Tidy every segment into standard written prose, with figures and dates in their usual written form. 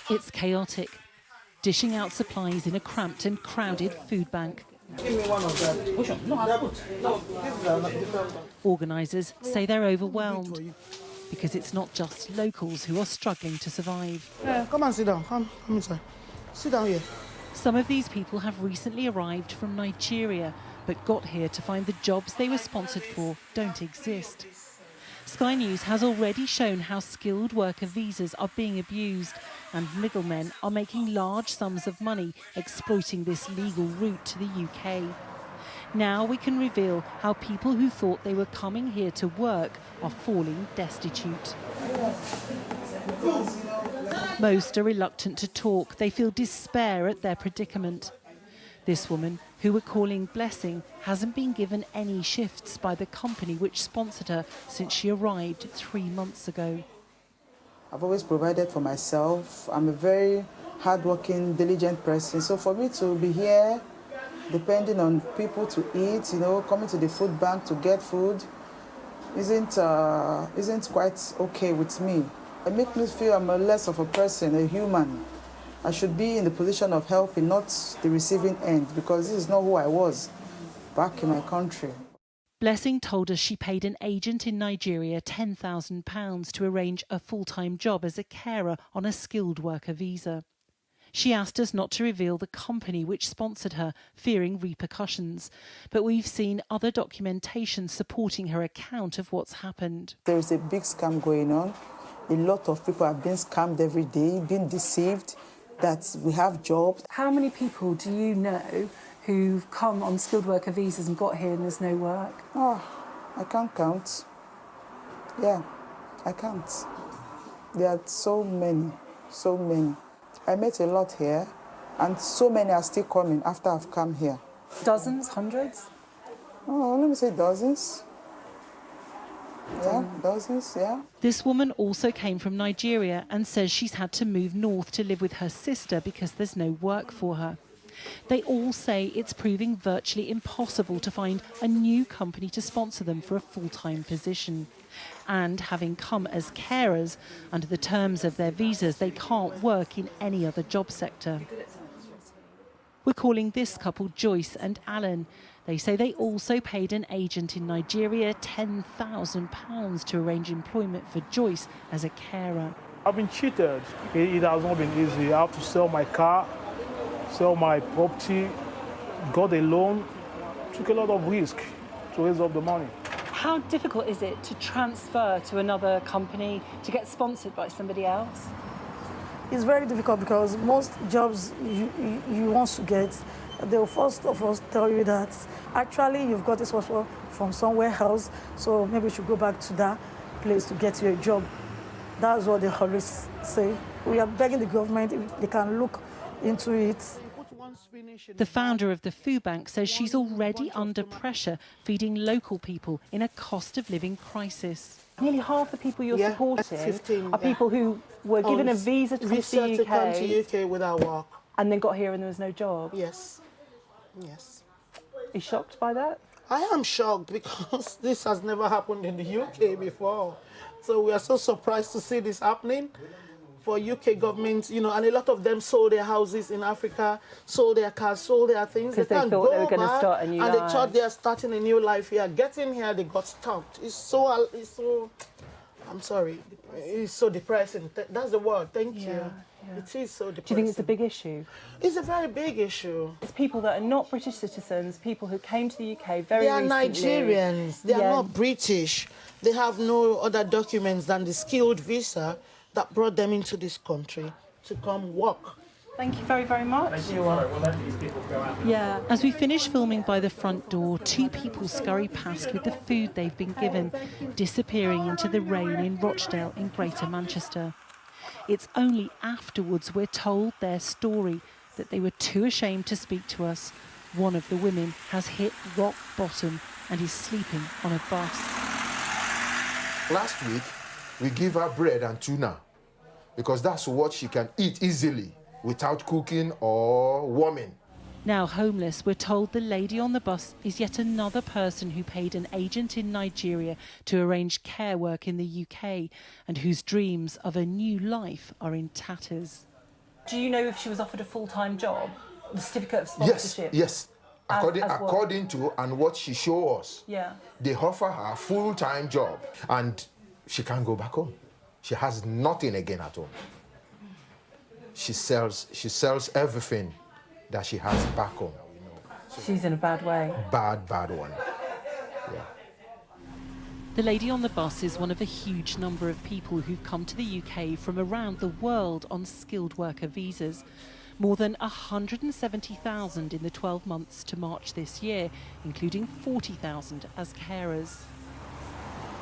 It's chaotic, dishing out supplies in a cramped and crowded food bank. Give me one of that. No, this is a different one. Organisers say they're overwhelmed because it's not just locals who are struggling to survive. Yeah, come and sit down. Come inside. Sit down here. Some of these people have recently arrived from Nigeria, but got here to find the jobs they were sponsored for don't exist. Sky News has already shown how skilled worker visas are being abused, and middlemen are making large sums of money exploiting this legal route to the UK. Now we can reveal how people who thought they were coming here to work are falling destitute. Most are reluctant to talk. They feel despair at their predicament. This woman, who we're calling Blessing, hasn't been given any shifts by the company which sponsored her since she arrived 3 months ago. I've always provided for myself. I'm a very hardworking, diligent person. So for me to be here, depending on people to eat, coming to the food bank to get food, isn't quite okay with me. It makes me feel I'm less of a person, a human. I should be in the position of helping, not the receiving end, because this is not who I was back in my country. Blessing told us she paid an agent in Nigeria £10,000 to arrange a full-time job as a carer on a skilled worker visa. She asked us not to reveal the company which sponsored her, fearing repercussions. But we've seen other documentation supporting her account of what's happened. There is a big scam going on. A lot of people are being scammed every day, being deceived that we have jobs. How many people do you know who've come on skilled worker visas and got here and there's no work? Oh, I can't count. Yeah, I can't. There are so many, so many. I met a lot here, and so many are still coming after I've come here. Dozens, hundreds? Oh, let me say dozens. Yeah, dozens, yeah. This woman also came from Nigeria and says she's had to move north to live with her sister because there's no work for her. They all say it's proving virtually impossible to find a new company to sponsor them for a full-time position. And having come as carers, under the terms of their visas, they can't work in any other job sector. We're calling this couple Joyce and Alan. They say they also paid an agent in Nigeria £10,000 to arrange employment for Joyce as a carer. I've been cheated. It has not been easy. I have to sell my car, sell my property, got a loan, took a lot of risk to raise up the money. How difficult is it to transfer to another company, to get sponsored by somebody else? It's very difficult because most jobs you want to get, they'll first of all tell you that actually you've got this offer from somewhere else, so maybe you should go back to that place to get your job. That's what they always say. We are begging the government if they can look into it. The founder of the food bank says she's already under pressure feeding local people in a cost of living crisis. Nearly half the people you're supporting 15, are people who were given a visa to come to the UK, UK without work. and then got here and there was no job. Yes. Yes. Are you shocked by that? I am shocked because this has never happened in the UK before. So we are so surprised to see this happening for UK government, and a lot of them sold their houses in Africa, sold their cars, sold their things. Because they thought they were going to start a new life. And they thought they are starting a new life here. Getting here, they got stopped. It's so, I'm sorry, it's so depressing. That's the word, thank you. Yeah. It is so depressing. Do you think it's a big issue? It's a very big issue. It's people that are not British citizens, people who came to the UK very They are recently. Nigerians. They are not British. They have no other documents than the skilled visa that brought them into this country to come work. Thank you very, very much. Thank you. We'll let these people go out. Yeah. As we finish filming by the front door, 2 people scurry past with the food they've been given, disappearing into the rain in Rochdale in Greater Manchester. It's only afterwards we're told their story, that they were too ashamed to speak to us. One of the women has hit rock bottom and is sleeping on a bus. Last week, we give her bread and tuna because that's what she can eat easily without cooking or warming. Now homeless, we're told the lady on the bus is yet another person who paid an agent in Nigeria to arrange care work in the UK and whose dreams of a new life are in tatters. Do you know if she was offered a full-time job? The certificate of sponsorship? Yes. As According to and what she showed us, Yeah. they offer her a full-time job and she can't go back home. She has nothing again at home. She sells everything that she has back home. She's in a bad way. Bad one. Yeah. The lady on the bus is one of a huge number of people who've come to the UK from around the world on skilled worker visas. More than 170,000 in the 12 months to March this year, including 40,000 as carers.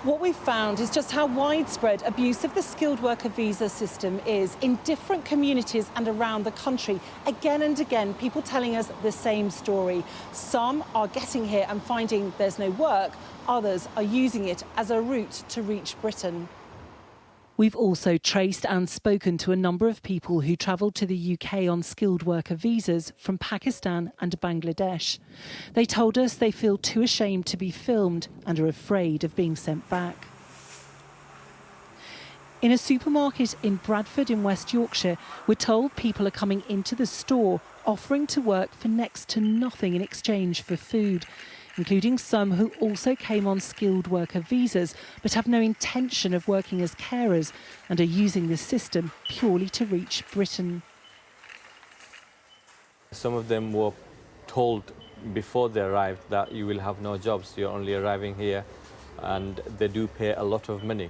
What we've found is just how widespread abuse of the skilled worker visa system is in different communities and around the country. Again and again, people telling us the same story. Some are getting here and finding there's no work. Others are using it as a route to reach Britain. We've also traced and spoken to a number of people who travelled to the UK on skilled worker visas from Pakistan and Bangladesh. They told us they feel too ashamed to be filmed and are afraid of being sent back. In a supermarket in Bradford in West Yorkshire, we're told people are coming into the store offering to work for next to nothing in exchange for food, including some who also came on skilled worker visas but have no intention of working as carers and are using the system purely to reach Britain. Some of them were told before they arrived that you will have no jobs, you're only arriving here, and they do pay a lot of money.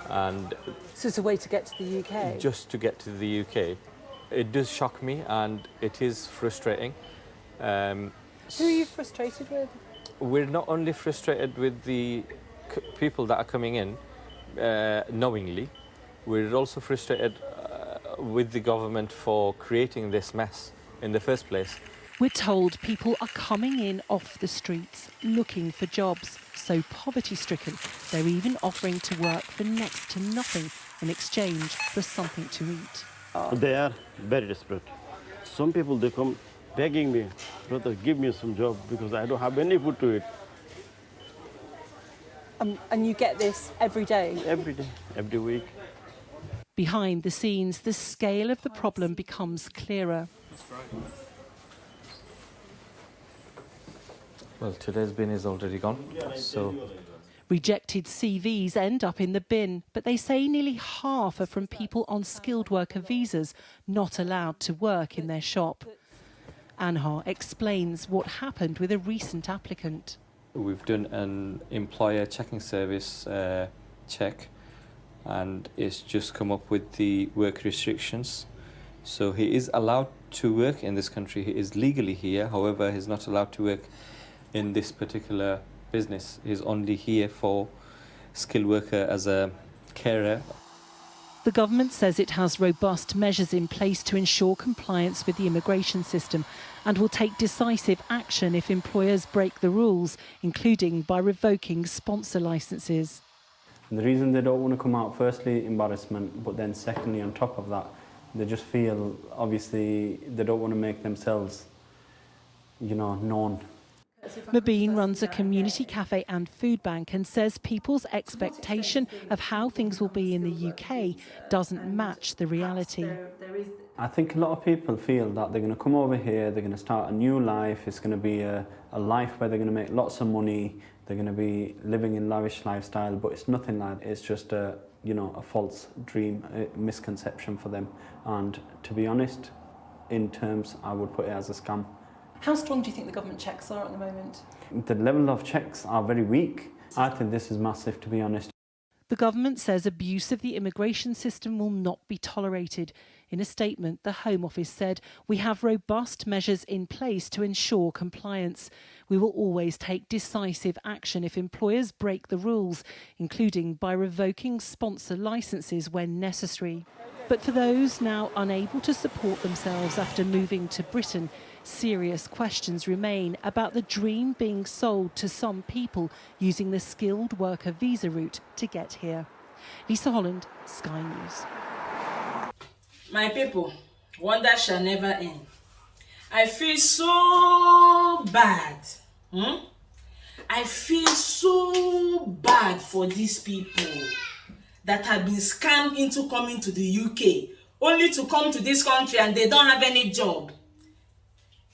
And So it's a way to get to the UK? just to get to the UK. It does shock me and it is frustrating. Who are you frustrated with? We're not only frustrated with the people that are coming in knowingly, we're also frustrated with the government for creating this mess in the first place. We're told people are coming in off the streets looking for jobs, so poverty-stricken they're even offering to work for next to nothing in exchange for something to eat. They are very desperate. Some people, they come begging me, brother, give me some job because I don't have any food to eat. And you get this every day? Every day, every week. Behind the scenes, the scale of the problem becomes clearer. Well, today's bin is already gone, so... Rejected CVs end up in the bin, but they say nearly half are from people on skilled worker visas not allowed to work in their shop. Anhar explains what happened with a recent applicant. We've done an employer checking service check, and it's just come up with the work restrictions. So he is allowed to work in this country, he is legally here, however he's not allowed to work in this particular business. He's only here for skilled worker as a carer. The government says it has robust measures in place to ensure compliance with the immigration system and will take decisive action if employers break the rules, including by revoking sponsor licences. And the reason they don't want to come out, firstly, embarrassment, but then secondly, on top of that, they just feel, obviously, they don't want to make themselves, known. Mabeen runs a community cafe and food bank and says people's expectation of how things will be in the UK doesn't match the reality. I think a lot of people feel that they're going to come over here, they're going to start a new life, it's going to be a life where they're going to make lots of money, they're going to be living in lavish lifestyle, but it's nothing like that. It's just a false dream, a misconception for them. And to be honest, in terms, I would put it as a scam. How strong do you think the government checks are at the moment? The level of checks are very weak. I think this is massive, to be honest. The government says abuse of the immigration system will not be tolerated. In a statement, the Home Office said, "We have robust measures in place to ensure compliance. We will always take decisive action if employers break the rules, including by revoking sponsor licences when necessary." But for those now unable to support themselves after moving to Britain, serious questions remain about the dream being sold to some people using the skilled worker visa route to get here. Lisa Holland, Sky News. My people, wonder shall never end. I feel so bad. I feel so bad for these people that have been scammed into coming to the UK, only to come to this country and they don't have any job.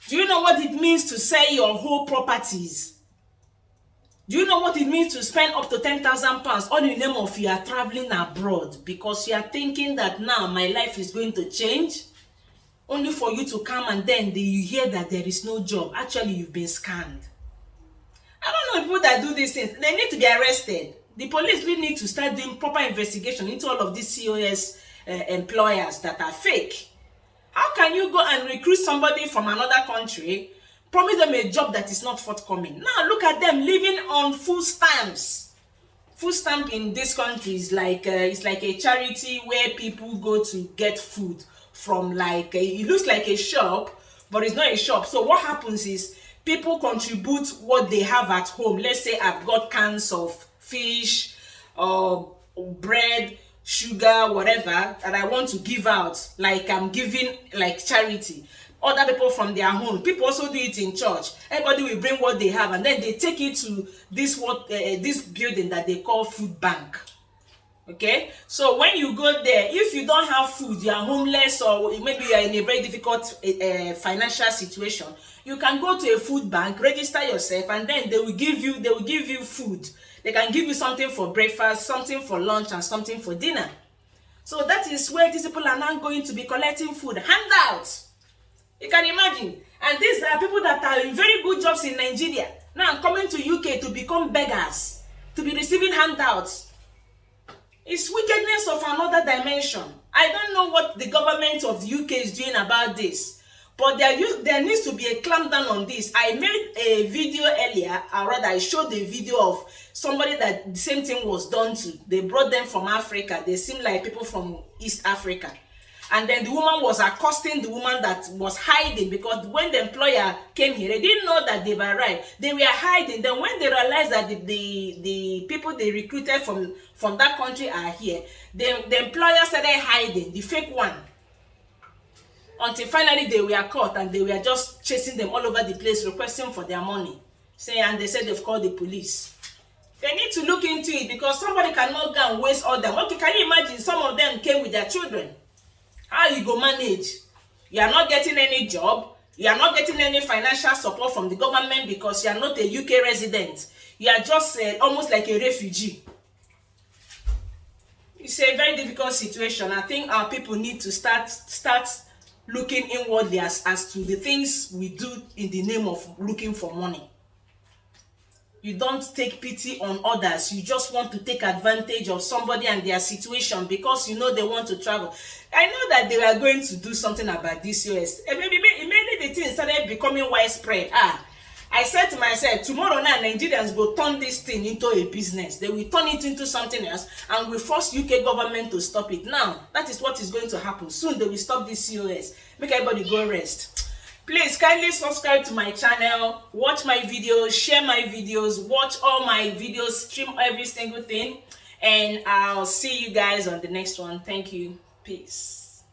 Do you know what it means to sell your whole properties? Do you know what it means to spend up to £10,000 all in the name of you are traveling abroad because you are thinking that now my life is going to change? Only for you to come and then you hear that there is no job. Actually, you've been scammed. I don't know people that do these things. They need to be arrested. The police really need to start doing proper investigation into all of these COS employers that are fake. How can you go and recruit somebody from another country, promise them a job that is not forthcoming? Now look at them living on food stamps. Food stamp in this country is like it's like a charity where people go to get food from, like it looks like a shop, but it's not a shop. So what happens is people contribute what they have at home. Let's say I've got cans of fish, bread, sugar, whatever, that I want to give out, like I'm giving like charity. Other people from their home, people also do it in church. Everybody will bring what they have and then they take it to this this building that they call food bank. Okay, so when you go there, if you don't have food, you are homeless, or maybe you are in a very difficult financial situation, you can go to a food bank, register yourself, and then they will give you food. They can give you something for breakfast, something for lunch, and something for dinner. So that is where these people are now going to be collecting food, handouts. You can imagine. And these are people that are in very good jobs in Nigeria, now coming to UK to become beggars, to be receiving handouts. It's wickedness of another dimension. I don't know what the government of the UK is doing about this, but there needs to be a clampdown on this. I made a video earlier, or rather I showed the video of somebody that the same thing was done to. They brought them from Africa. They seem like people from East Africa. And then the woman was accosting the woman that was hiding, because when the employer came here, they didn't know that they've arrived. They were hiding. Then when they realized that the people they recruited from that country are here, the employer started hiding, the fake one. Until finally they were caught and they were just chasing them all over the place, requesting for their money. And they said they've called the police. They need to look into it, because somebody cannot go and waste all them. Okay, can you imagine some of them came with their children? How you go manage? You are not getting any job. You are not getting any financial support from the government because you are not a UK resident. You are just almost like a refugee. It's a very difficult situation. I think our people need to start looking inwardly as to the things we do in the name of looking for money. You don't take pity on others. You just want to take advantage of somebody and their situation because you know they want to travel. I know that they were going to do something about this US. Immediately the thing started becoming widespread. I said to myself, tomorrow night Nigerians will turn this thing into a business. They will turn it into something else and will force UK government to stop it. Now, that is what is going to happen. Soon they will stop this COS. Make everybody go rest. Please kindly subscribe to my channel, watch my videos, share my videos, watch all my videos, stream every single thing, and I'll see you guys on the next one. Thank you. Peace.